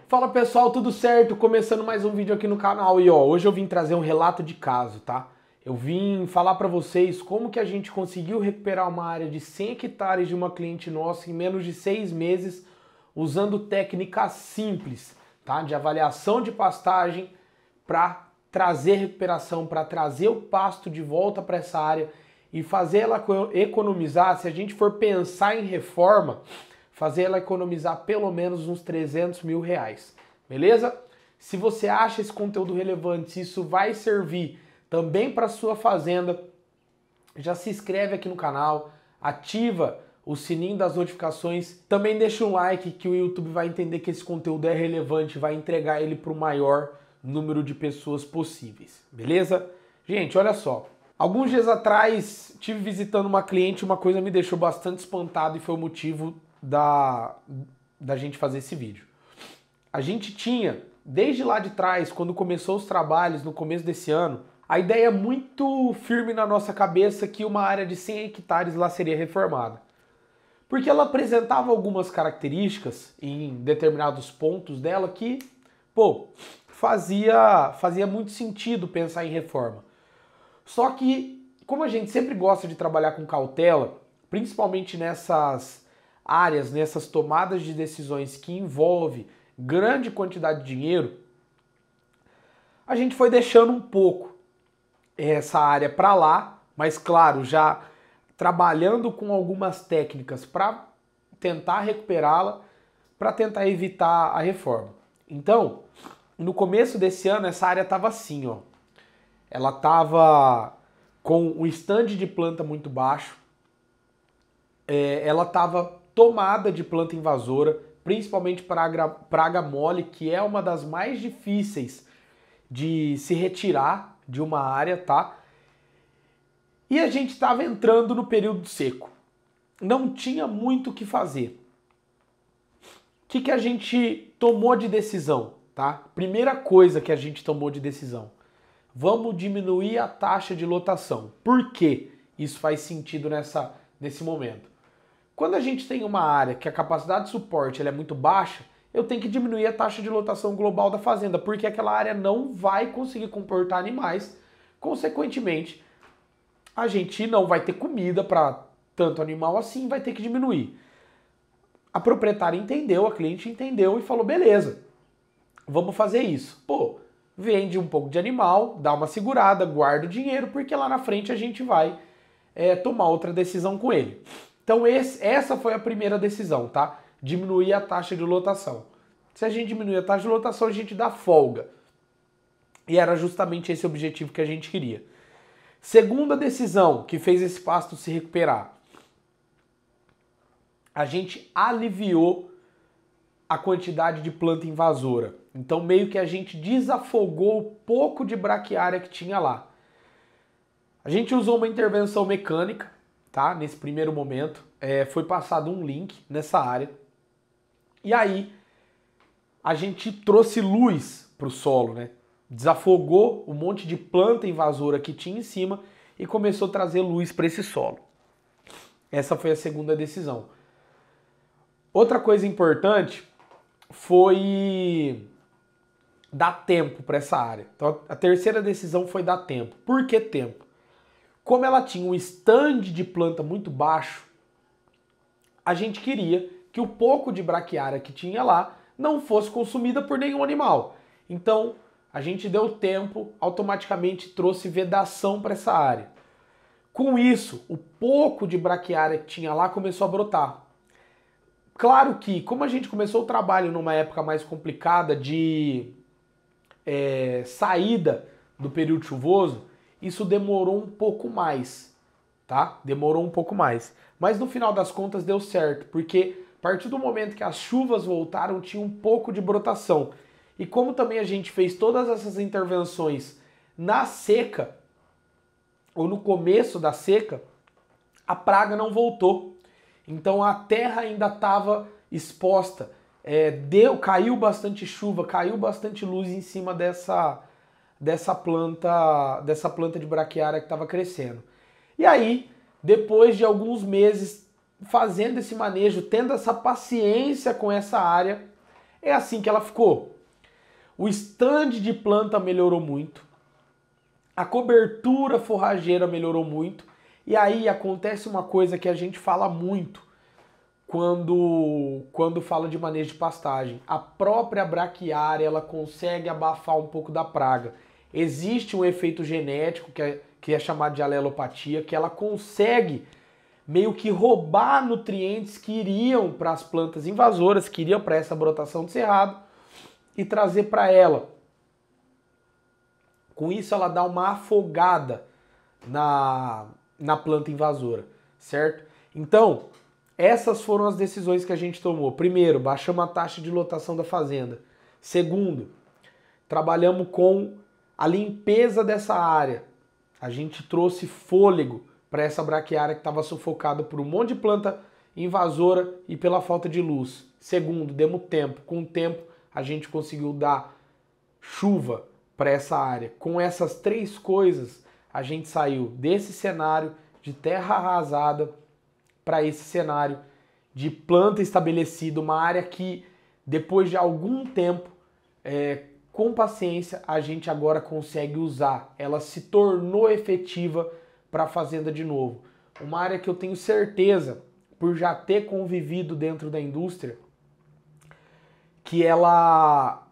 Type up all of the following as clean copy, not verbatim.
Fala pessoal, tudo certo? Começando mais um vídeo aqui no canal e hoje eu vim trazer um relato de caso, tá? Eu vim falar pra vocês como que a gente conseguiu recuperar uma área de 100 hectares de uma cliente nossa em menos de 6 meses usando técnicas simples, tá? De avaliação de pastagem para trazer recuperação, para trazer o pasto de volta para essa área e fazer ela economizar. Se a gente for pensar em reforma, fazer ela economizar pelo menos uns 300 mil reais, beleza? Se você acha esse conteúdo relevante, se isso vai servir também para sua fazenda, já se inscreve aqui no canal, ativa o sininho das notificações, também deixa um like que o YouTube vai entender que esse conteúdo é relevante, vai entregar ele para o maior número de pessoas possíveis, beleza? Gente, olha só, alguns dias atrás tive visitando uma cliente, uma coisa me deixou bastante espantado e foi o motivo da gente fazer esse vídeo. A gente tinha, desde lá de trás, quando começou os trabalhos, no começo desse ano, a ideia muito firme na nossa cabeça que uma área de 100 hectares lá seria reformada. Porque ela apresentava algumas características em determinados pontos dela que, pô, fazia muito sentido pensar em reforma. Só que, como a gente sempre gosta de trabalhar com cautela, principalmente nessas áreas, nessas tomadas de decisões que envolvem grande quantidade de dinheiro, a gente foi deixando um pouco essa área para lá, mas claro, já trabalhando com algumas técnicas para tentar recuperá-la, para tentar evitar a reforma. Então, no começo desse ano, essa área estava assim, ó. Ela estava com um stand de planta muito baixo, ela estava tomada de planta invasora, principalmente praga mole, que é uma das mais difíceis de se retirar de uma área, tá? E a gente estava entrando no período seco. Não tinha muito o que fazer. O que a gente tomou de decisão, tá? Primeira coisa que a gente tomou de decisão. Vamos diminuir a taxa de lotação. Por que isso faz sentido nesse momento? Quando a gente tem uma área que a capacidade de suporte ela é muito baixa, eu tenho que diminuir a taxa de lotação global da fazenda, porque aquela área não vai conseguir comportar animais. Consequentemente, a gente não vai ter comida para tanto animal assim, vai ter que diminuir. A proprietária entendeu, a cliente entendeu e falou, beleza, vamos fazer isso. Pô, vende um pouco de animal, dá uma segurada, guarda o dinheiro, porque lá na frente a gente vai tomar outra decisão com ele. Então essa foi a primeira decisão, tá? Diminuir a taxa de lotação. Se a gente diminuir a taxa de lotação, a gente dá folga. E era justamente esse o objetivo que a gente queria. Segunda decisão que fez esse pasto se recuperar. A gente aliviou a quantidade de planta invasora. Então meio que a gente desafogou o pouco de braquiária que tinha lá. A gente usou uma intervenção mecânica, tá? Nesse primeiro momento. Foi passado um link nessa área. E aí a gente trouxe luz para o solo, né? Desafogou um monte de planta invasora que tinha em cima e começou a trazer luz para esse solo. Essa foi a segunda decisão. Outra coisa importante foi dar tempo para essa área. Então a terceira decisão foi dar tempo. Por que tempo? Como ela tinha um stand de planta muito baixo, a gente queria que o pouco de braquiária que tinha lá não fosse consumida por nenhum animal. Então a gente deu tempo, automaticamente trouxe vedação para essa área. Com isso, o pouco de braquiária que tinha lá começou a brotar. Claro que, como a gente começou o trabalho numa época mais complicada de saída do período chuvoso, isso demorou um pouco mais, tá? Demorou um pouco mais. Mas no final das contas deu certo, porque a partir do momento que as chuvas voltaram, tinha um pouco de brotação. E como também a gente fez todas essas intervenções na seca, ou no começo da seca, a praga não voltou. Então a terra ainda estava exposta, caiu bastante chuva, caiu bastante luz em cima dessa planta de braquiária que estava crescendo. E aí, depois de alguns meses fazendo esse manejo, tendo essa paciência com essa área, É assim que ela ficou. O stand de planta melhorou muito, a cobertura forrageira melhorou muito, e aí acontece uma coisa que a gente fala muito quando fala de manejo de pastagem. A própria braquiária, ela consegue abafar um pouco da praga. Existe um efeito genético que é chamado de alelopatia, que ela consegue meio que roubar nutrientes que iriam para as plantas invasoras, que iriam para essa brotação de cerrado, e trazer para ela. Com isso ela dá uma afogada na planta invasora, certo? Então, essas foram as decisões que a gente tomou. Primeiro, baixamos a taxa de lotação da fazenda. Segundo, trabalhamos com a limpeza dessa área. A gente trouxe fôlego para essa braquiária que estava sufocada por um monte de planta invasora e pela falta de luz. Segundo, demos tempo. Com o tempo, a gente conseguiu dar chuva para essa área. Com essas três coisas, a gente saiu desse cenário de terra arrasada para esse cenário de planta estabelecida, uma área que depois de algum tempo, com paciência, a gente agora consegue usar. Ela se tornou efetiva para a fazenda de novo. Uma área que eu tenho certeza, por já ter convivido dentro da indústria, que ela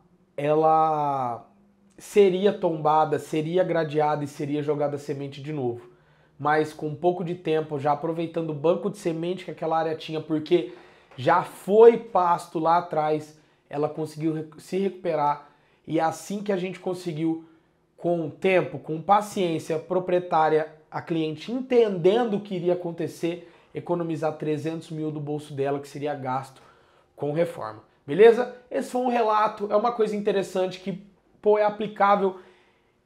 seria tombada, seria gradeada e seria jogada semente de novo. Mas com um pouco de tempo, já aproveitando o banco de semente que aquela área tinha, porque já foi pasto lá atrás, ela conseguiu se recuperar. E é assim que a gente conseguiu, com tempo, com paciência, proprietária, a cliente entendendo o que iria acontecer, economizar 300 mil do bolso dela, que seria gasto com reforma. Beleza? Esse foi um relato, é uma coisa interessante que é aplicável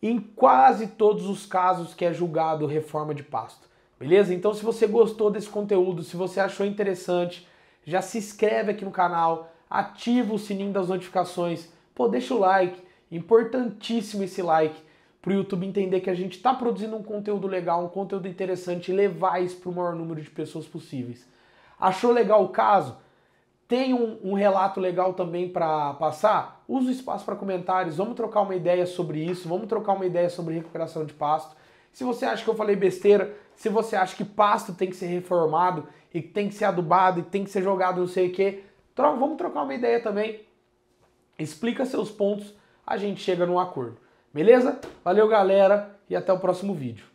em quase todos os casos que é julgado reforma de pasto. Beleza? Então se você gostou desse conteúdo, se você achou interessante, já se inscreve aqui no canal, ativa o sininho das notificações, deixa o like, importantíssimo esse like, para o YouTube entender que a gente está produzindo um conteúdo legal, um conteúdo interessante e levar isso para o maior número de pessoas possíveis. Achou legal o caso? Tem um relato legal também para passar? Usa o espaço para comentários, vamos trocar uma ideia sobre isso, vamos trocar uma ideia sobre recuperação de pasto. Se você acha que eu falei besteira, se você acha que pasto tem que ser reformado e que tem que ser adubado e tem que ser jogado não sei o que, vamos trocar uma ideia também. Explica seus pontos, a gente chega num acordo. Beleza? Valeu, galera, e até o próximo vídeo.